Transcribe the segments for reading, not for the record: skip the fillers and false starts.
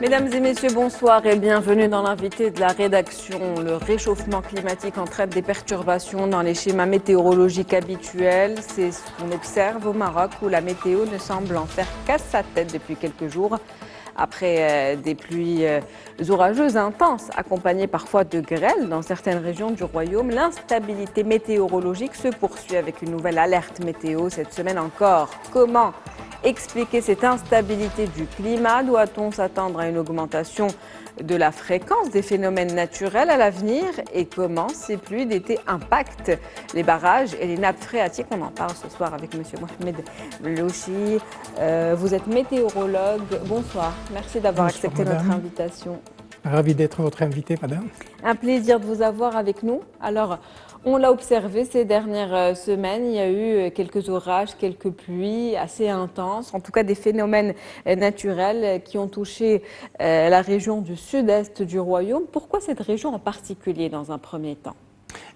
Mesdames et messieurs, bonsoir et bienvenue dans l'invité de la rédaction. Le réchauffement climatique entraîne des perturbations dans les schémas météorologiques habituels. C'est ce qu'on observe au Maroc où la météo ne semble en faire qu'à sa tête depuis quelques jours. Après des pluies orageuses intenses, accompagnées parfois de grêles dans certaines régions du royaume, l'instabilité météorologique se poursuit avec une nouvelle alerte météo cette semaine encore. Comment expliquer cette instabilité du climat? Doit-on s'attendre à une augmentation de la fréquence des phénomènes naturels à l'avenir? Et comment ces pluies d'été impactent les barrages et les nappes phréatiques? On en parle ce soir avec M. Mohamed Louchi. Vous êtes météorologue. Bonsoir. Merci d'avoir accepté notre invitation. Ravi d'être votre invité, madame. Un plaisir de vous avoir avec nous. Alors, on l'a observé ces dernières semaines, il y a eu quelques orages, quelques pluies assez intenses, en tout cas des phénomènes naturels qui ont touché la région du sud-est du royaume. Pourquoi cette région en particulier dans un premier temps?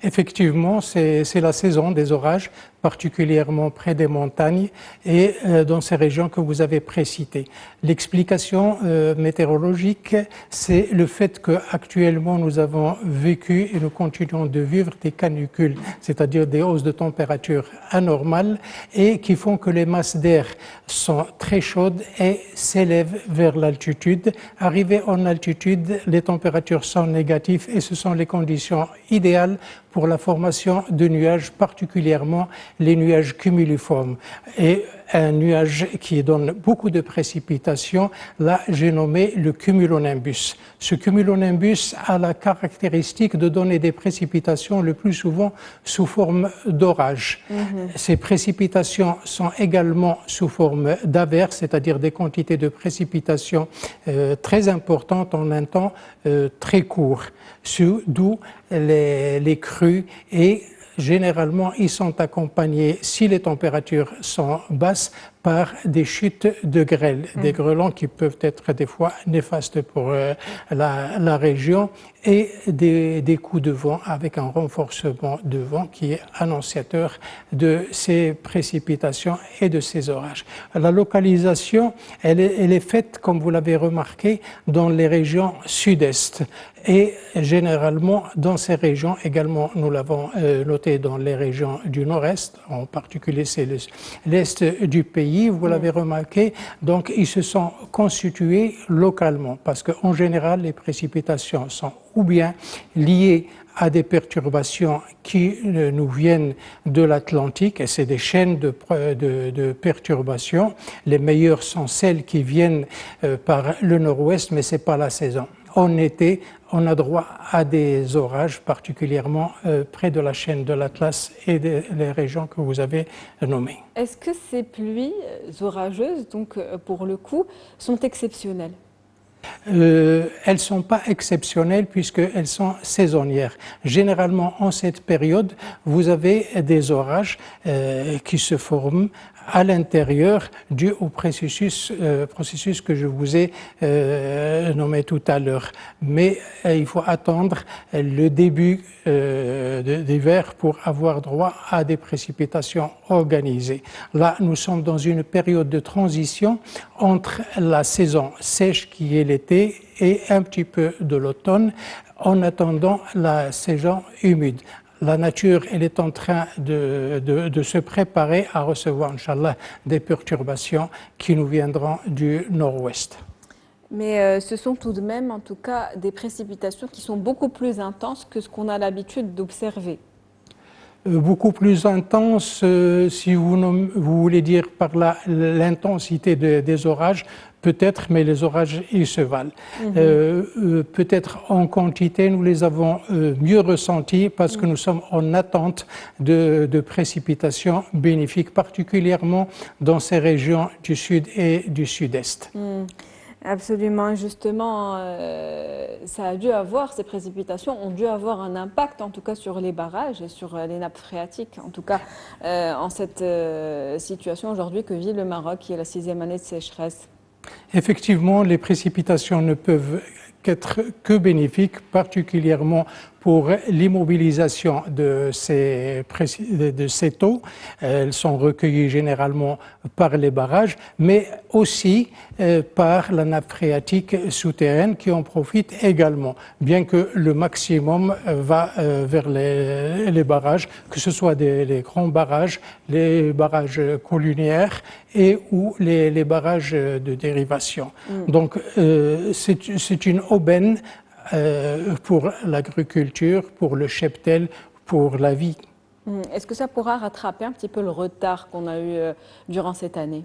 Effectivement, c'est la saison des orages, particulièrement près des montagnes et dans ces régions que vous avez précitées. L'explication météorologique, c'est le fait qu'actuellement nous avons vécu et nous continuons de vivre des canicules, c'est-à-dire des hausses de température anormales et qui font que les masses d'air sont très chaudes et s'élèvent vers l'altitude. Arrivées en altitude, les températures sont négatives et ce sont les conditions idéales pour la formation de nuages, particulièrement les nuages cumuliformes. Et un nuage qui donne beaucoup de précipitations, là j'ai nommé le cumulonimbus. Ce cumulonimbus a la caractéristique de donner des précipitations le plus souvent sous forme d'orage. Ces précipitations sont également sous forme d'averses, c'est-à-dire des quantités de précipitations très importantes en un temps très court, d'où les crues et généralement, ils sont accompagnés, si les températures sont basses, par des chutes de grêle, des grêlons qui peuvent être des fois néfastes pour la région et des coups de vent avec un renforcement de vent qui est annonciateur de ces précipitations et de ces orages. La localisation, elle est faite, comme vous l'avez remarqué, dans les régions sud-est. Et généralement, dans ces régions, également, nous l'avons noté dans les régions du nord-est, en particulier c'est l'est du pays, vous l'avez remarqué, donc ils se sont constitués localement, parce qu'en général, les précipitations sont ou bien liées à des perturbations qui nous viennent de l'Atlantique, et c'est des chaînes de perturbations. Les meilleures sont celles qui viennent par le nord-ouest, mais ce n'est pas la saison. En été, on a droit à des orages, particulièrement près de la chaîne de l'Atlas et des régions que vous avez nommées. Est-ce que ces pluies orageuses, donc pour le coup, sont exceptionnelles? Elles ne sont pas exceptionnelles puisqu'elles sont saisonnières. Généralement, en cette période, vous avez des orages qui se forment à l'intérieur dû au processus que je vous ai nommé tout à l'heure. Mais il faut attendre le début d'hiver pour avoir droit à des précipitations organisées. Là, nous sommes dans une période de transition entre la saison sèche qui est l'été et un petit peu de l'automne en attendant la saison humide. La nature, elle est en train de se préparer à recevoir, Inch'Allah, des perturbations qui nous viendront du nord-ouest. Mais ce sont tout de même, en tout cas, des précipitations qui sont beaucoup plus intenses que ce qu'on a l'habitude d'observer. Beaucoup plus intense, si vous voulez dire par là l'intensité des orages, peut-être, mais les orages, ils se valent. Peut-être en quantité, nous les avons mieux ressentis parce que nous sommes en attente de précipitations bénéfiques, particulièrement dans ces régions du sud et du sud-est. Absolument, justement, ça a dû avoir, ces précipitations ont dû avoir un impact, en tout cas sur les barrages et sur les nappes phréatiques, en tout cas en cette situation aujourd'hui que vit le Maroc, qui est la 6e année de sécheresse. Effectivement, les précipitations ne peuvent qu'être que bénéfiques, particulièrement pour l'immobilisation de ces taux. Elles sont recueillies généralement par les barrages, mais aussi par la nappe phréatique souterraine qui en profite également, bien que le maximum va vers les barrages, que ce soit les grands barrages, les barrages collinaires et ou les barrages de dérivation. Donc c'est une aubaine pour l'agriculture, pour le cheptel, pour la vie. Est-ce que ça pourra rattraper un petit peu le retard qu'on a eu durant cette année?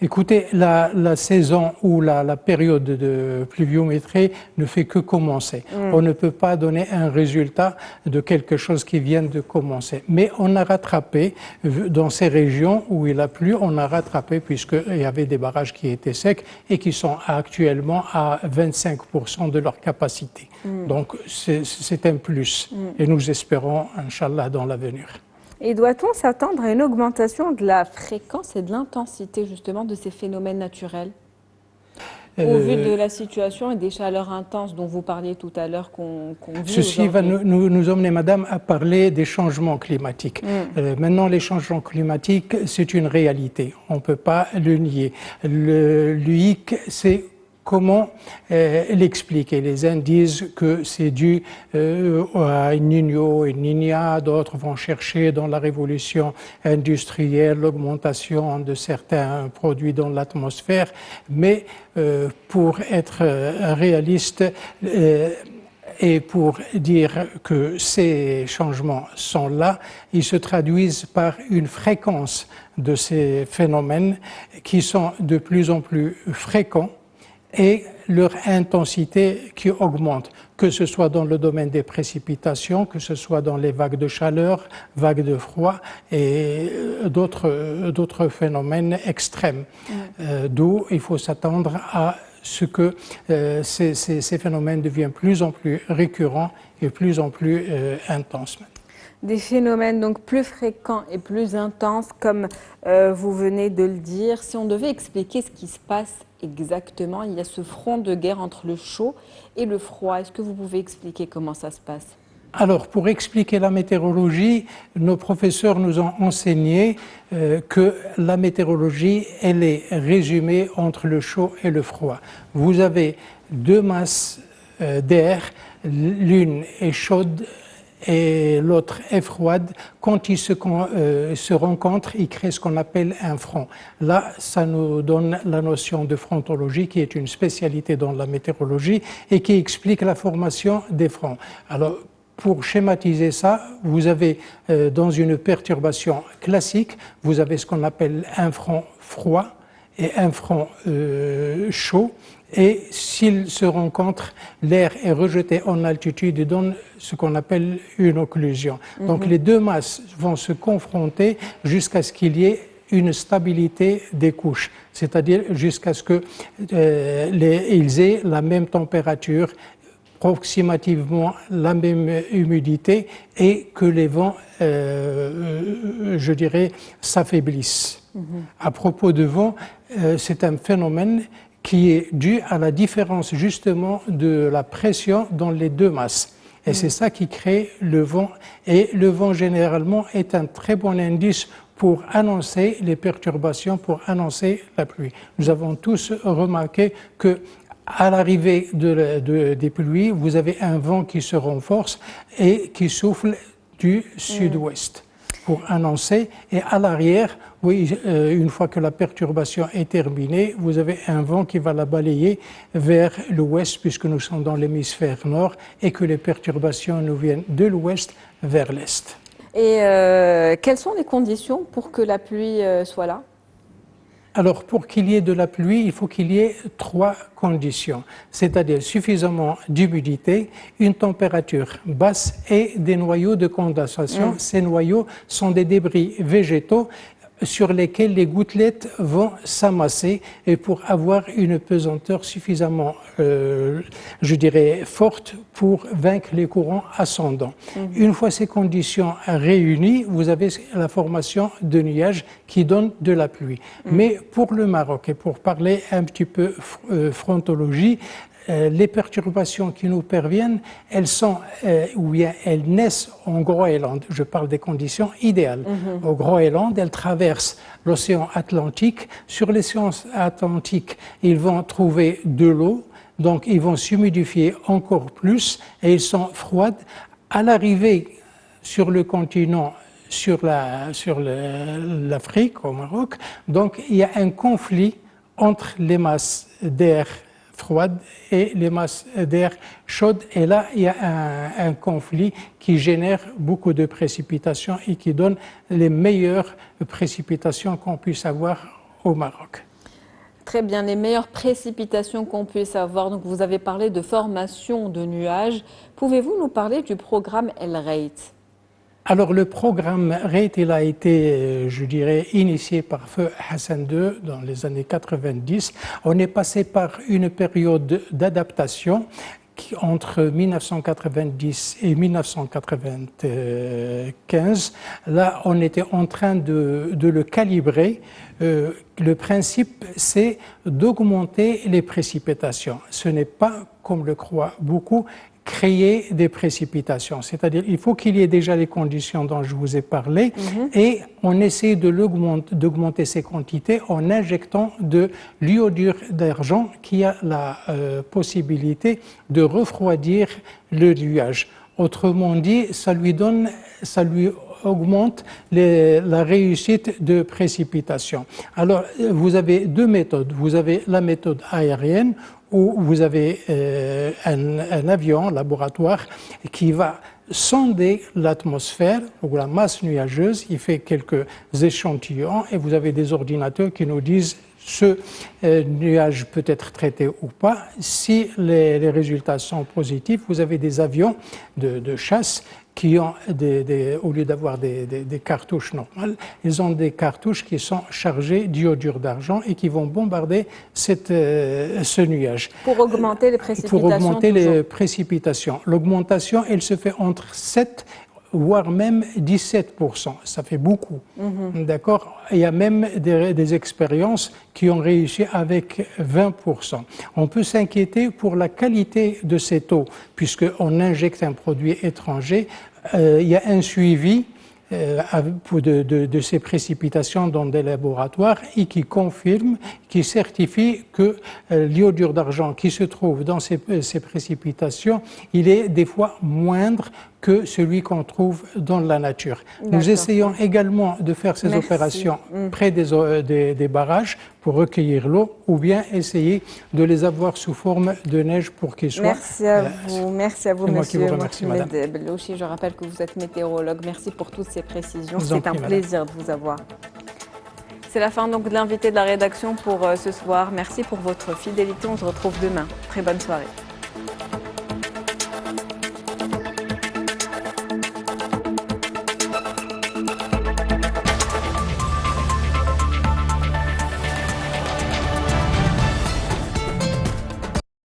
Écoutez, la saison ou la période de pluviométrie ne fait que commencer. On ne peut pas donner un résultat de quelque chose qui vient de commencer. Mais on a rattrapé, dans ces régions où il a plu, on a rattrapé puisqu'il y avait des barrages qui étaient secs et qui sont actuellement à 25% de leur capacité. Donc c'est un plus et nous espérons, Inch'Allah, dans l'avenir. Et doit-on s'attendre à une augmentation de la fréquence et de l'intensité justement de ces phénomènes naturels au vu de la situation et des chaleurs intenses dont vous parliez tout à l'heure qu'on vit Ceci va aujourd'hui? nous emmener, madame, à parler des changements climatiques. Maintenant, les changements climatiques, c'est une réalité. On ne peut pas le nier. L'UIC, c'est comment l'expliquer. Les uns disent que c'est dû à El Niño et Niña, d'autres vont chercher dans la révolution industrielle l'augmentation de certains produits dans l'atmosphère, mais pour être réaliste et pour dire que ces changements sont là, ils se traduisent par une fréquence de ces phénomènes qui sont de plus en plus fréquents et leur intensité qui augmente, que ce soit dans le domaine des précipitations, que ce soit dans les vagues de chaleur, vagues de froid et d'autres phénomènes extrêmes. D'où il faut s'attendre à ce que ces phénomènes deviennent plus en plus récurrents et plus en plus intenses. Des phénomènes donc plus fréquents et plus intenses, comme vous venez de le dire. Si on devait expliquer ce qui se passe exactement, il y a ce front de guerre entre le chaud et le froid. Est-ce que vous pouvez expliquer comment ça se passe? Alors, pour expliquer la météorologie, nos professeurs nous ont enseigné que la météorologie, elle est résumée entre le chaud et le froid. Vous avez deux masses d'air, l'une est chaude et l'autre est froide. Quand ils se rencontrent, ils créent ce qu'on appelle un front. Là, ça nous donne la notion de frontologie, qui est une spécialité dans la météorologie et qui explique la formation des fronts. Alors, pour schématiser ça, vous avez dans une perturbation classique, vous avez ce qu'on appelle un front froid et un front chaud. Et s'ils se rencontrent, l'air est rejeté en altitude et donne ce qu'on appelle une occlusion. Donc les deux masses vont se confronter jusqu'à ce qu'il y ait une stabilité des couches, c'est-à-dire jusqu'à ce qu'ils aient la même température, approximativement la même humidité et que les vents, je dirais, s'affaiblissent. À propos de vent, c'est un phénomène qui est dû à la différence justement de la pression dans les deux masses. Et c'est ça qui crée le vent. Et le vent, généralement, est un très bon indice pour annoncer les perturbations, pour annoncer la pluie. Nous avons tous remarqué que à l'arrivée des pluies, vous avez un vent qui se renforce et qui souffle du sud-ouest pour annoncer. Et à l'arrière, oui, une fois que la perturbation est terminée, vous avez un vent qui va la balayer vers l'ouest, puisque nous sommes dans l'hémisphère nord et que les perturbations nous viennent de l'ouest vers l'est. Et quelles sont les conditions pour que la pluie soit là? Alors, pour qu'il y ait de la pluie, il faut qu'il y ait trois conditions, c'est-à-dire suffisamment d'humidité, une température basse et des noyaux de condensation. Ces noyaux sont des débris végétaux sur lesquels les gouttelettes vont s'amasser et pour avoir une pesanteur suffisamment, je dirais, forte pour vaincre les courants ascendants. Une fois ces conditions réunies, vous avez la formation de nuages qui donne de la pluie. Mais pour le Maroc, et pour parler un petit peu frontologie, les perturbations qui nous parviennent, elles sont, ou bien elles naissent en Groenland. Je parle des conditions idéales. Au Groenland, elles traversent l'océan Atlantique. Sur l'océan Atlantique, ils vont trouver de l'eau, donc ils vont s'humidifier encore plus et ils sont froides. À l'arrivée sur le continent, sur l'Afrique, au Maroc, donc il y a un conflit entre les masses d'air froide et les masses d'air chaude. Et là, il y a un conflit qui génère beaucoup de précipitations et qui donne les meilleures précipitations qu'on puisse avoir au Maroc. Très bien, les meilleures précipitations qu'on puisse avoir. Donc, vous avez parlé de formation de nuages. Pouvez-vous nous parler du programme El-Reit? Alors le programme REIT, il a été, je dirais, initié par feu Hassan II dans les années 90. On est passé par une période d'adaptation entre 1990 et 1995. Là, on était en train de le calibrer. Le principe, c'est d'augmenter les précipitations. Ce n'est pas, comme le croient beaucoup, créer des précipitations. C'est-à-dire il faut qu'il y ait déjà les conditions dont je vous ai parlé et on essaie d'augmenter ces quantités en injectant de l'iodure d'argent qui a la possibilité de refroidir le nuage. Autrement dit, ça lui augmente la réussite de précipitation. Alors, vous avez deux méthodes. Vous avez la méthode aérienne où vous avez un avion, laboratoire, qui va sonder l'atmosphère ou la masse nuageuse. Il fait quelques échantillons et vous avez des ordinateurs qui nous disent ce nuage peut être traité ou pas. Si les résultats sont positifs, vous avez des avions de chasse qui ont, au lieu d'avoir des cartouches normales, ils ont des cartouches qui sont chargées d'iodure d'argent et qui vont bombarder ce nuage. Pour augmenter les précipitations. Pour augmenter les précipitations. L'augmentation, elle se fait entre 7 voire même 17%. Ça fait beaucoup. D'accord? Il y a même des expériences qui ont réussi avec 20%. On peut s'inquiéter pour la qualité de cette eau, puisqu'on injecte un produit étranger. Il y a un suivi de ces précipitations dans des laboratoires et qui confirme, qui certifie que l'iodure d'argent qui se trouve dans ces précipitations, il est des fois moindre que celui qu'on trouve dans la nature. Nous essayons également de faire ces opérations près des barrages pour recueillir l'eau ou bien essayer de les avoir sous forme de neige pour qu'ils soient... Merci à vous, monsieur Mohamed Bellouchi. Je rappelle que vous êtes météorologue. Merci pour toutes ces précisions. C'est un plaisir de vous avoir. C'est la fin donc de l'invité de la rédaction pour ce soir. Merci pour votre fidélité. On se retrouve demain. Très bonne soirée.